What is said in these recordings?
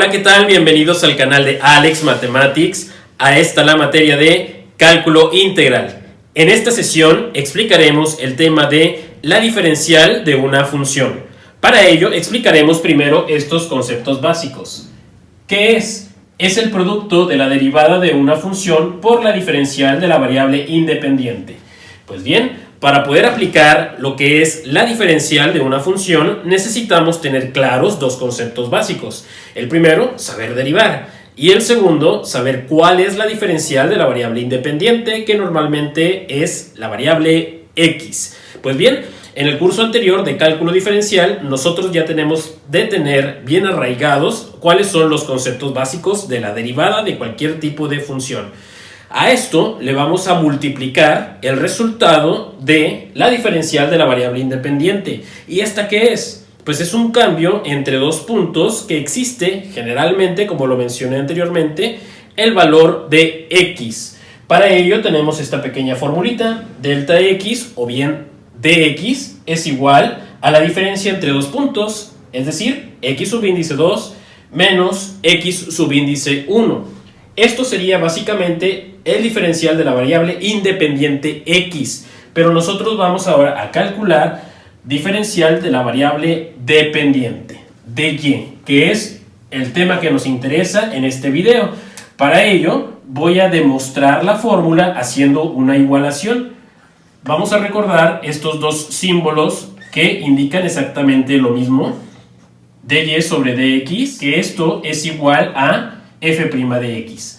Hola, ¿qué tal? Bienvenidos al canal de Alex Mathematics, a esta la materia de cálculo integral. En esta sesión explicaremos el tema de la diferencial de una función. Para ello explicaremos primero estos conceptos básicos. ¿Qué es? Es el producto de la derivada de una función por la diferencial de la variable independiente. Pues bien, para poder aplicar lo que es la diferencial de una función, necesitamos tener claros dos conceptos básicos. El primero, saber derivar. Y el segundo, saber cuál es la diferencial de la variable independiente, que normalmente es la variable x. Pues bien, en el curso anterior de cálculo diferencial, nosotros ya tenemos de tener bien arraigados cuáles son los conceptos básicos de la derivada de cualquier tipo de función. A esto le vamos a multiplicar el resultado de la diferencial de la variable independiente. ¿Y esta qué es? Pues es un cambio entre dos puntos que existe generalmente, como lo mencioné anteriormente, el valor de x. Para ello tenemos esta pequeña formulita, delta x o bien dx es igual a la diferencia entre dos puntos, es decir, x subíndice 2 menos x subíndice 1. Esto sería básicamente el diferencial de la variable independiente x, pero nosotros vamos ahora a calcular diferencial de la variable dependiente, dy, que es el tema que nos interesa en este video. Para ello voy a demostrar la fórmula haciendo una igualación. Vamos a recordar estos dos símbolos que indican exactamente lo mismo, dy sobre dx, que esto es igual a f' de x.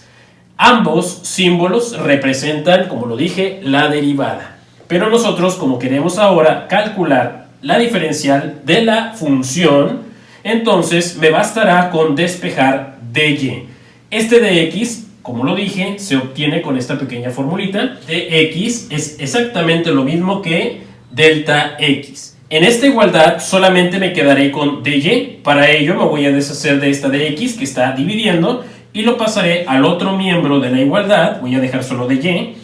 Ambos símbolos representan, como lo dije, la derivada. Pero nosotros, como queremos ahora calcular la diferencial de la función, entonces me bastará con despejar dy. Este dx, como lo dije, se obtiene con esta pequeña formulita. Dx es exactamente lo mismo que delta x. En esta igualdad solamente me quedaré con dy. Para ello me voy a deshacer de esta dx que está dividiendo y lo pasaré al otro miembro de la igualdad. Voy a dejar solo dy,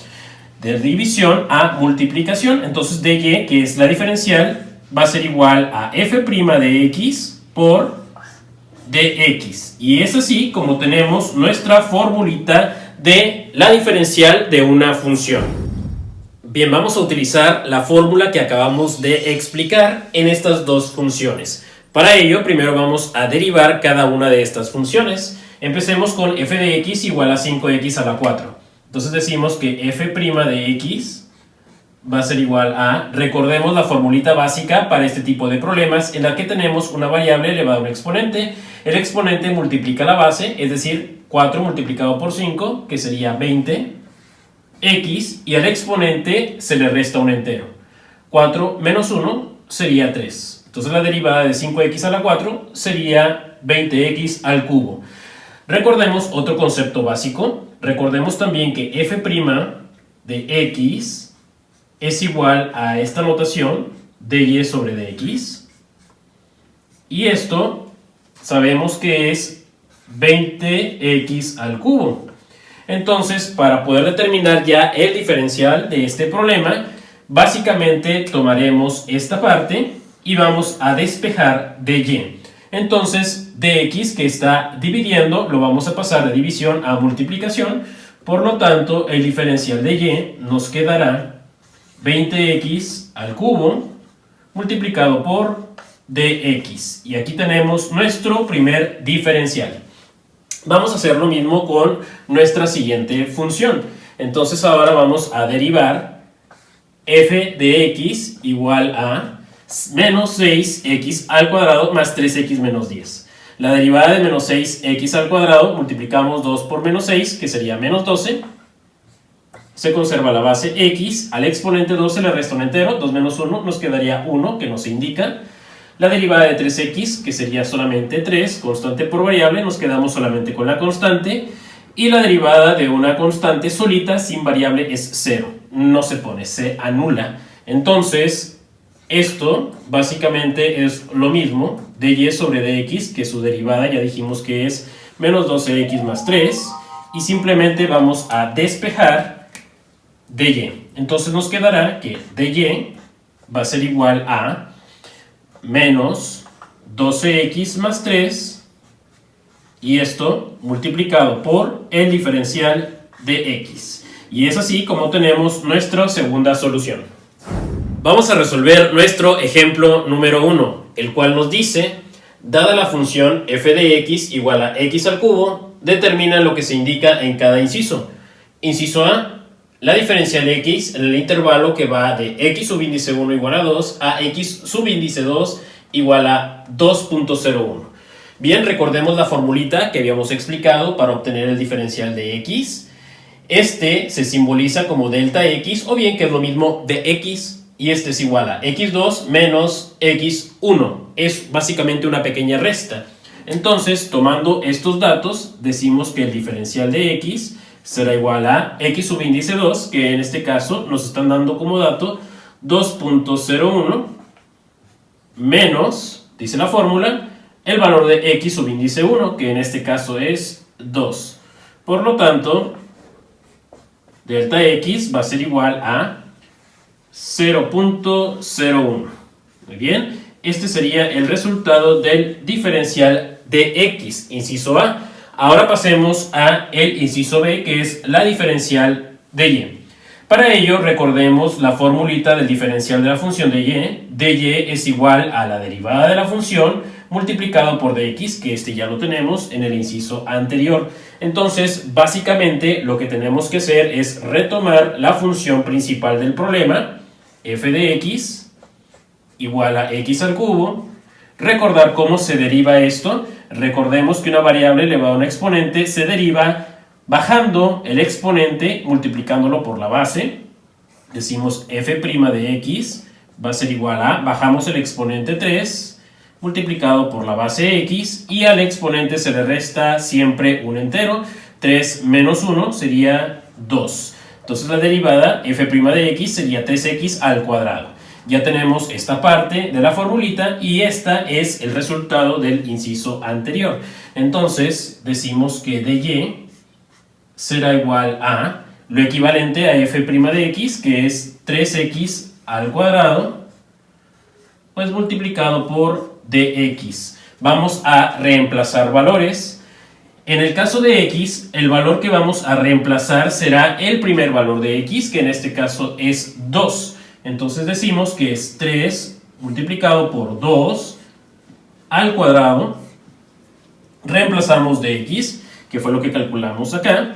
de división a multiplicación. Entonces dy, que es la diferencial, va a ser igual a f' de x por dx. Y es así como tenemos nuestra formulita de la diferencial de una función. Bien, vamos a utilizar la fórmula que acabamos de explicar en estas dos funciones. Para ello, primero vamos a derivar cada una de estas funciones. Empecemos con f de x igual a 5x a la 4. Entonces decimos que f' de x va a ser igual a, recordemos la formulita básica para este tipo de problemas, en la que tenemos una variable elevada a un exponente. El exponente multiplica la base, es decir, 4 multiplicado por 5, que sería 20, x, y al exponente se le resta un entero. 4 menos 1 sería 3. Entonces la derivada de 5x a la 4 sería 20x al cubo. Recordemos otro concepto básico. Recordemos también que f' de x es igual a esta notación, dy sobre dx. Y esto sabemos que es 20x al cubo. Entonces, para poder determinar ya el diferencial de este problema, básicamente tomaremos esta parte y vamos a despejar dy. Entonces, dx, que está dividiendo, lo vamos a pasar de división a multiplicación. Por lo tanto, el diferencial de y nos quedará 20x al cubo multiplicado por dx. Y aquí tenemos nuestro primer diferencial. Vamos a hacer lo mismo con nuestra siguiente función. Entonces ahora vamos a derivar f de x igual a menos 6x al cuadrado más 3x menos 10. La derivada de menos 6x al cuadrado, multiplicamos 2 por menos 6, que sería menos 12. Se conserva la base x, al exponente 2 se le resta un entero, 2 menos 1 nos quedaría 1, que nos indica. La derivada de 3x, que sería solamente 3, constante por variable, nos quedamos solamente con la constante. Y la derivada de una constante solita, sin variable, es 0. No se pone, se anula. Entonces, esto básicamente es lo mismo, dy sobre dx, que su derivada ya dijimos que es menos 12x más 3. Y simplemente vamos a despejar dy. Entonces nos quedará que dy va a ser igual a menos 12x más 3 y esto multiplicado por el diferencial de x. Y es así como tenemos nuestra segunda solución. Vamos a resolver nuestro ejemplo número 1, el cual nos dice, dada la función f de x igual a x al cubo, determina lo que se indica en cada inciso. Inciso A, la diferencial de x en el intervalo que va de x subíndice 1 igual a 2 a x subíndice 2 igual a 2.01. Bien, recordemos la formulita que habíamos explicado para obtener el diferencial de x. Este se simboliza como delta x, o bien que es lo mismo de x, y este es igual a x2 menos x1. Es básicamente una pequeña resta. Entonces, tomando estos datos, decimos que el diferencial de x será igual a x subíndice 2, que en este caso nos están dando como dato 2.01, menos, dice la fórmula, el valor de x subíndice 1, que en este caso es 2. Por lo tanto, delta x va a ser igual a 0.01. Muy bien, este sería el resultado del diferencial de x, inciso A. Ahora pasemos a el inciso B, que es la diferencial de y. Para ello, recordemos la formulita del diferencial de la función de y. dy es igual a la derivada de la función multiplicado por dx, que este ya lo tenemos en el inciso anterior. Entonces, básicamente, lo que tenemos que hacer es retomar la función principal del problema, f de x igual a x al cubo. Recordar cómo se deriva esto. Recordemos que una variable elevada a un exponente se deriva bajando el exponente, multiplicándolo por la base. Decimos f' de x va a ser igual a, bajamos el exponente 3, multiplicado por la base x, y al exponente se le resta siempre un entero. 3 menos 1 sería 2. Entonces la derivada f' de x sería 3x al cuadrado. Ya tenemos esta parte de la formulita y esta es el resultado del inciso anterior. Entonces decimos que dy será igual a lo equivalente a f' de x, que es 3x al cuadrado, pues multiplicado por dx. Vamos a reemplazar valores. En el caso de x, el valor que vamos a reemplazar será el primer valor de x, que en este caso es 2. Entonces decimos que es 3 multiplicado por 2 al cuadrado. Reemplazamos dx, que fue lo que calculamos acá,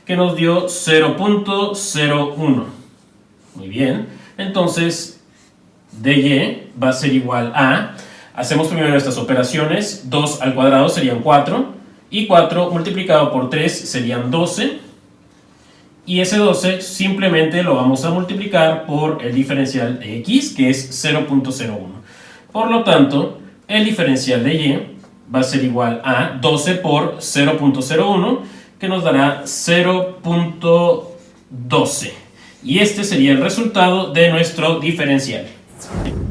que nos dio 0.01. Muy bien, entonces dy va a ser igual a, hacemos primero estas operaciones, 2 al cuadrado serían 4, y 4 multiplicado por 3 serían 12, y ese 12 simplemente lo vamos a multiplicar por el diferencial de x, que es 0.01. Por lo tanto, el diferencial de y va a ser igual a 12 por 0.01, que nos dará 0.12. Y este sería el resultado de nuestro diferencial.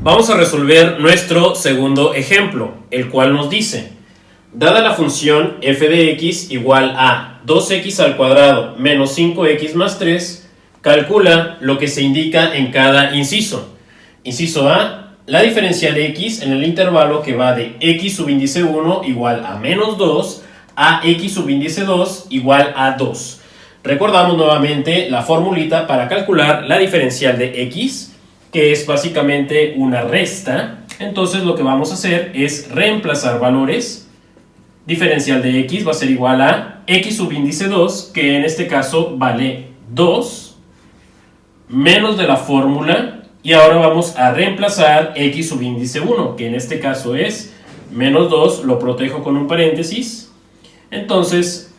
Vamos a resolver nuestro segundo ejemplo, el cual nos dice, dada la función f de x igual a 2x al cuadrado menos 5x más 3, calcula lo que se indica en cada inciso. Inciso A, la diferencial de x en el intervalo que va de x subíndice 1 igual a menos 2 a x subíndice 2 igual a 2. Recordamos nuevamente la formulita para calcular la diferencial de x, que es básicamente una resta. Entonces lo que vamos a hacer es reemplazar valores. Diferencial de x va a ser igual a x subíndice 2, que en este caso vale 2, menos de la fórmula, y ahora vamos a reemplazar x subíndice 1, que en este caso es menos 2, lo protejo con un paréntesis. Entonces,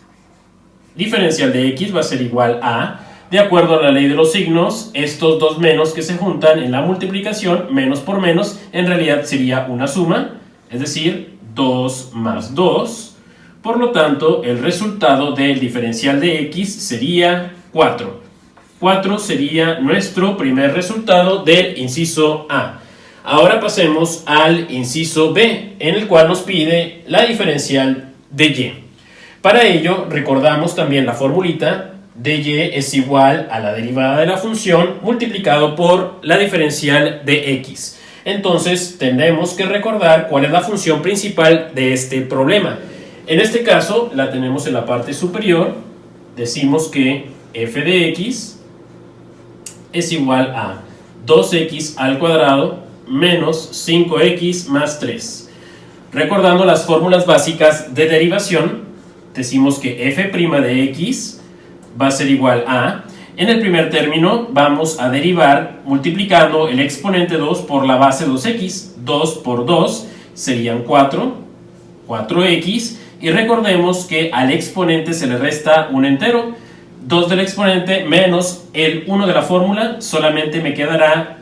diferencial de x va a ser igual a, de acuerdo a la ley de los signos, estos dos menos que se juntan en la multiplicación, menos por menos, en realidad sería una suma, es decir, 2 más 2. Por lo tanto, el resultado del diferencial de x sería 4. 4 sería nuestro primer resultado del inciso A. Ahora pasemos al inciso B, en el cual nos pide la diferencial de y. Para ello, recordamos también la formulita. dy es igual a la derivada de la función multiplicado por la diferencial de x. Entonces, tendremos que recordar cuál es la función principal de este problema. En este caso la tenemos en la parte superior. Decimos que f de x es igual a 2x al cuadrado menos 5x más 3. Recordando las fórmulas básicas de derivación, decimos que f' de x va a ser igual a, en el primer término vamos a derivar multiplicando el exponente 2 por la base 2x. 2 por 2 serían 4x, y recordemos que al exponente se le resta un entero. 2 del exponente menos el 1 de la fórmula, solamente me quedará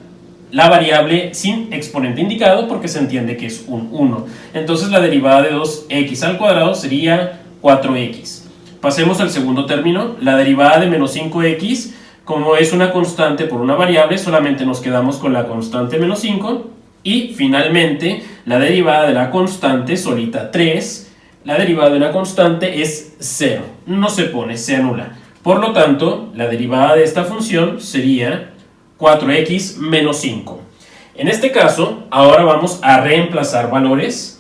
la variable sin exponente indicado porque se entiende que es un 1. Entonces la derivada de 2x al cuadrado sería 4x. Pasemos al segundo término. La derivada de menos 5x, como es una constante por una variable, solamente nos quedamos con la constante menos 5. Y finalmente la derivada de la constante solita 3. La derivada de una constante es 0. No se pone, se anula. Por lo tanto, la derivada de esta función sería 4x menos 5. En este caso, ahora vamos a reemplazar valores.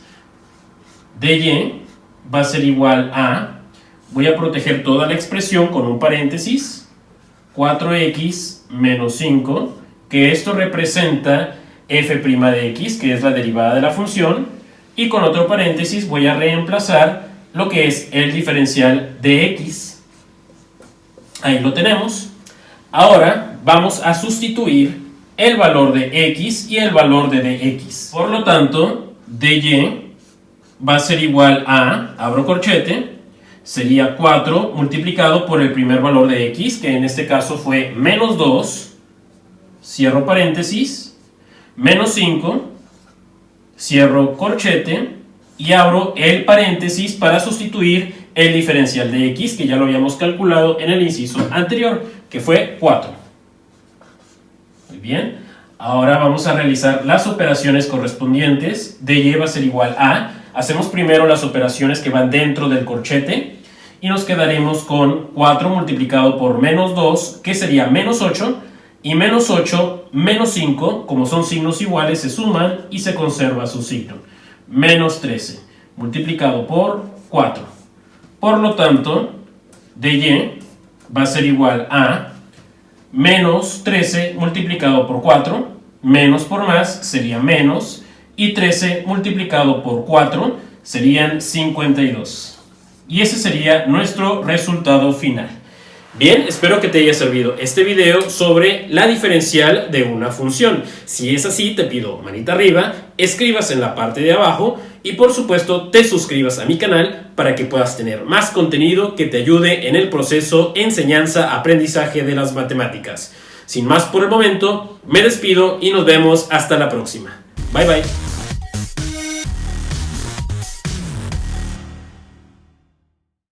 dy va a ser igual a, voy a proteger toda la expresión con un paréntesis, 4x menos 5, que esto representa f' de x, que es la derivada de la función, y con otro paréntesis voy a reemplazar lo que es el diferencial de x. Ahí lo tenemos. Ahora vamos a sustituir el valor de x y el valor de dx. Por lo tanto, dy va a ser igual a, abro corchete, sería 4 multiplicado por el primer valor de x, que en este caso fue menos 2, cierro paréntesis, menos 5, cierro corchete y abro el paréntesis para sustituir el diferencial de x, que ya lo habíamos calculado en el inciso anterior, que fue 4. Muy bien, ahora vamos a realizar las operaciones correspondientes. dy va a ser igual a, hacemos primero las operaciones que van dentro del corchete y nos quedaremos con 4 multiplicado por menos 2, que sería menos 8, y menos 8 menos 5, como son signos iguales, se suman y se conserva su signo. Menos 13 multiplicado por 4. Por lo tanto, dy va a ser igual a menos 13 multiplicado por 4, menos por más sería menos, y 13 multiplicado por 4 serían 52. Y ese sería nuestro resultado final. Bien, espero que te haya servido este video sobre la diferencial de una función. Si es así, te pido manita arriba, escribas en la parte de abajo y por supuesto te suscribas a mi canal para que puedas tener más contenido que te ayude en el proceso enseñanza-aprendizaje de las matemáticas. Sin más por el momento, me despido y nos vemos hasta la próxima. Bye bye.